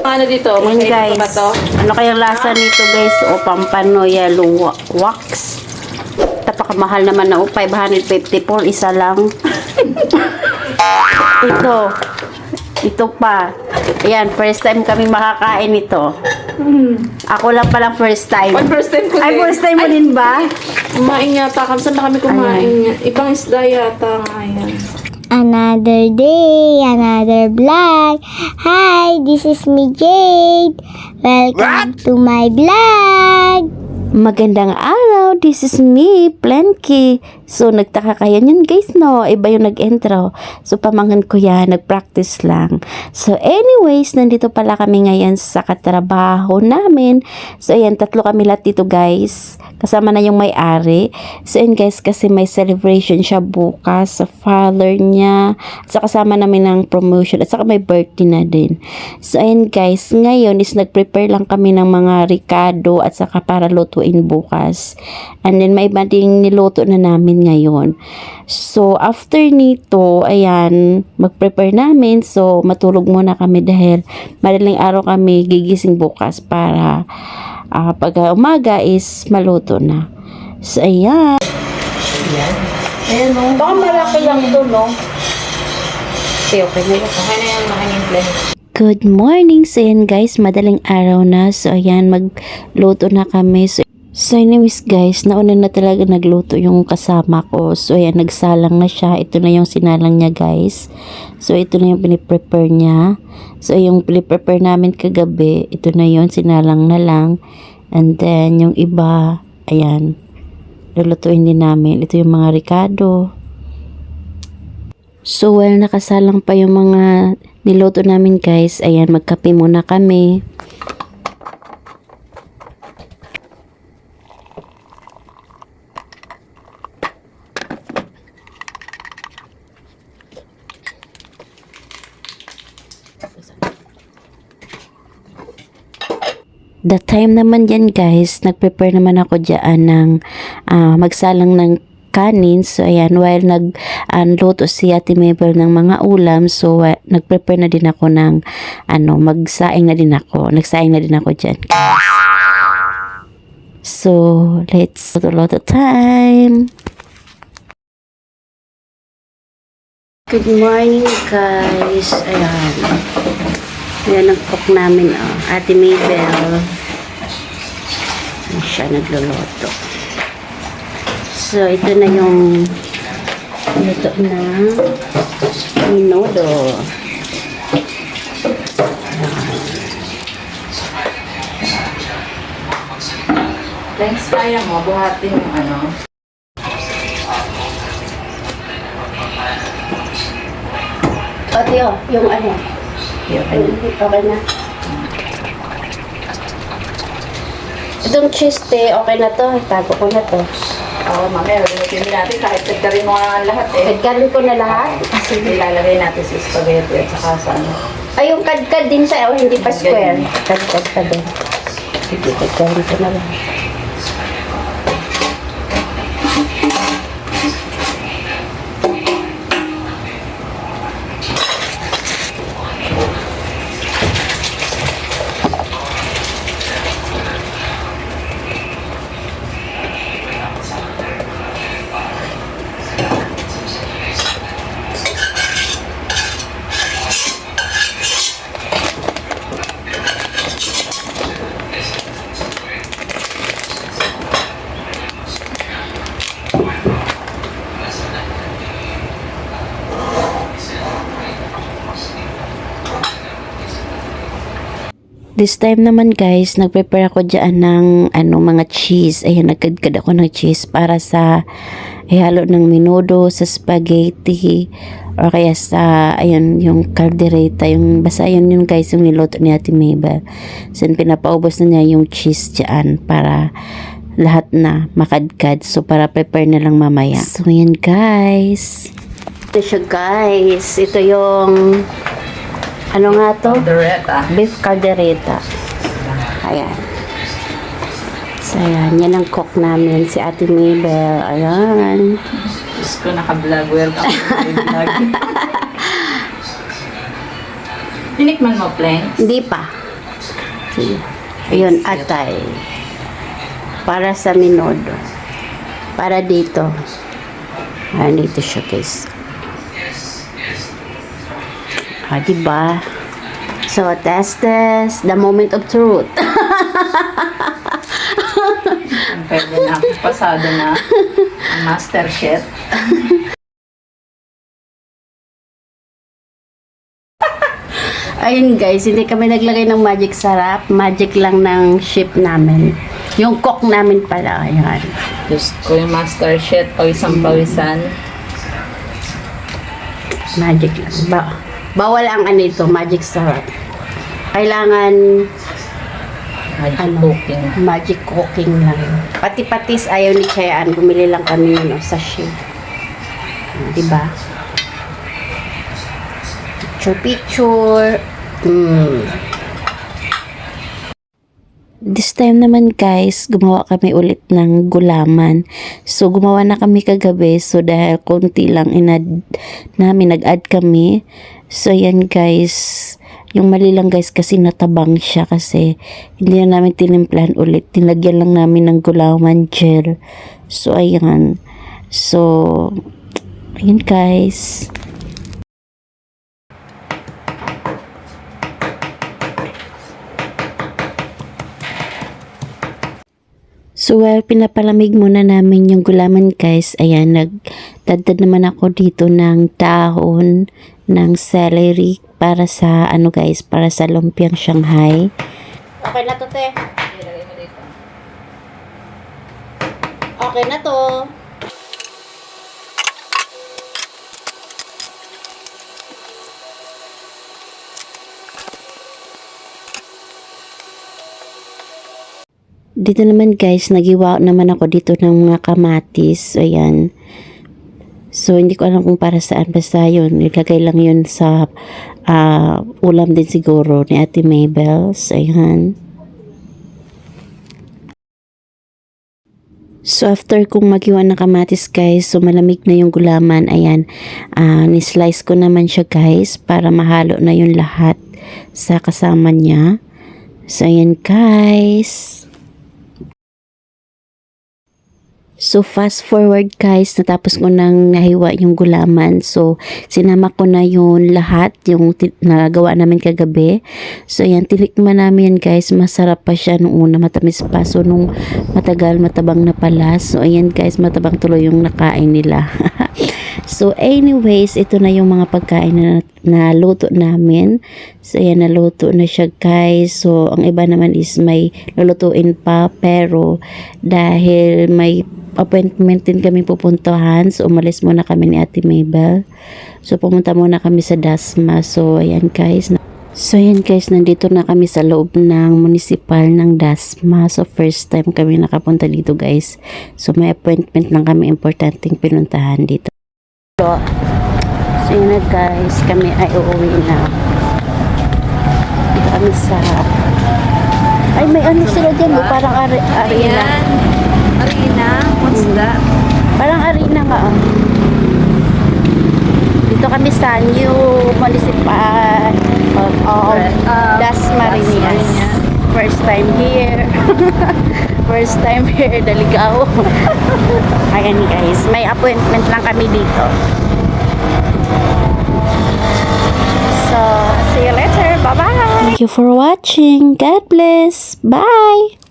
Ano dito? Ayan Magkaiba guys. ba to? Ano kayang lasa nito guys? O pampanoya wax. Tapakamahal naman na 554 isa lang. Ito pa. Ayan, first time kami makakain ito. Ako lang palang first time. First time ko Ay, din. first time mo din ba? Kumain yata. Saan na kami kumain? Ibang isda yata. Ayan. Another day, another vlog. Hi, this is me Jade. Welcome to my vlog. Magandang araw, this is me, Plenky. So, nagtaka kayo yun guys, no? Iba yung nag-intro. So, pamangkin ko yan, nag-practice lang. So, anyways, nandito pala kami ngayon sa katrabaho namin. So, ayan, 3 kami lahat dito guys. Kasama na yung may-ari. So, ayan guys, kasi may celebration siya bukas sa father niya. At sa kasama namin ng promotion. At saka may birthday na din. So, ayan guys, ngayon is nag-prepare lang kami ng mga ricado at saka para lutuin bukas. And then, may iba ding niluto na namin ngayon. So, after nito, ayan, mag-prepare namin. So, matulog muna kami dahil madaling araw kami gigising bukas para pag umaga is maluto na. So, ayan. Ayan, no? Baka malaki lang ito, no? Okay na yun. Okay na yan. Makinig Good morning. So, ayan guys, madaling araw na. So, ayan, magluto na kami. So, anyways guys, nauna na talaga nagluto yung kasama ko. So, ayan, nagsalang na siya. Ito na yung sinalang niya guys. So, ito na yung piniprepare niya. So, yung piniprepare namin kagabi, ito na yung sinalang na lang. And then, yung iba, ayan, lulutuin din namin. Ito yung mga ricado. So, while nakasalang pa yung mga niluto namin guys, ayan, magkape muna kami. The time naman yan guys, nag-prepare naman ako dyan ng magsalang ng kanin. So ayan, while nagluto si Ate Mabel ng mga ulam, so nag-prepare na din ako ng magsaing na din ako. Nagsaing na din ako dyan guys. So let's go to loto time. Good morning guys. Ayan. Ayan ang cook namin, Ate Mabel. Ayan siya nagluluto. So, ito na yung luto na menudo. Thanks, kaya mo. Buhatin yung ano. Ate, yung ano? Okay na. Itong cheese, okay na to. Itago ko na to. Oo, mamaya. Lutuin natin kahit tagkarin mo nga lahat eh. Kadkarin ko na lahat. Sige, ilalagay natin sa spaghetti at saka sa ano. Ay, yung kadkad din siya, hindi pa square. Kadkad pa din. Sige, kadkarin ko na lang. This time naman guys, nagprepare ako dyan ng mga cheese. Ayan, nagkadkad ako ng cheese para sa ihalo ng menudo, sa spaghetti, or kaya sa, ayan, yung caldereta, yung, basta yun guys, yung niluto ni Ate Mabel. So, pinapaubos na niya yung cheese dyan para lahat na makadkad. So, para prepare na lang mamaya. So, yan guys. Ito siya guys. Ito yung ano nga to? Caldereta. Beef caldereta. Ayan. So, ayan. Yan ang cook namin. Si Ate Mabel. Ayan. Diyos ko, naka-vlog. Welcome to my vlog. Tinikman mo, Planks? Hindi pa. Ayun, atay. Para sa minodo. Para dito. Dito siya, guys. Diba? So, test. The moment of truth. Pwede na. Pasado na. Ang master chef. Ayun guys, hindi kami naglagay ng magic sarap. Magic lang ng chef namin. Yung cook namin pala. Ayan. Diyos ko yung master chef. Pawisan-pawisan. Magic lang. Bawal ang ito, magic sarap. Kailangan Magic cooking. magic cooking lang. Pati patis ayaw ni Cheyenne. Bumili lang kami yun sa chef. Diba? Picture. This time naman guys, gumawa kami ulit ng gulaman. So gumawa na kami kagabi. So dahil konti lang nag-add kami. So yan guys, yung mali lang guys kasi natabang siya kasi hindi na namin tinimplan ulit. Tinagyan lang namin ng gulaman gel. So ayan. So ayun guys. So, while pinapalamig muna namin yung gulaman guys, ayan, nagdadad naman ako dito ng dahon ng celery para sa, guys, para sa lumpiang Shanghai. Okay na to, te. Okay na to. Dito naman guys, nagiwa naman ako dito ng mga kamatis. Ayan. So, hindi ko alam kung para saan. Basta yun, ilagay lang yun sa ulam din siguro ni Ate Mabel. So, ayan. So, after kong magiwa ng kamatis guys, so malamig na yung gulaman. Ayan. Ni-slice ko naman siya guys para mahalo na yung lahat sa kasama niya. So, ayan guys. So, fast forward guys, natapos ko nang nahiwa yung gulaman. So, sinama ko na yung lahat, yung nagawa namin kagabi. So, yan, tinikman namin yan guys. Masarap pa siya nung una, matamis pa. So, nung matagal, matabang na pala. So, ayan guys, matabang tuloy yung nakain nila. So, anyways, ito na yung mga pagkain na naluto namin. So, ayan, naluto na siya guys. So, ang iba naman is may lulutuin pa. Pero, dahil may appointment din kami pupuntahan. So, umalis muna kami ni Ate Mabel. So, pumunta muna kami sa Dasma. So, ayan guys. So, ayan guys, nandito na kami sa loob ng municipal ng Dasma. So, first time kami nakapunta dito guys. So, may appointment lang kami importanteng pinuntahan dito. So, yun na guys, kami ay uuwi na. Dito kami sa... Ay, may ano sila dyan, parang arena. Arena? What's that? Parang arena nga, oh. Dito kami sa new municipal of Dasmariñas. First time here. First time here, Daligaw. Ayan guys, may appointment lang kami dito. So, see you later. Bye-bye. Thank you for watching. God bless. Bye.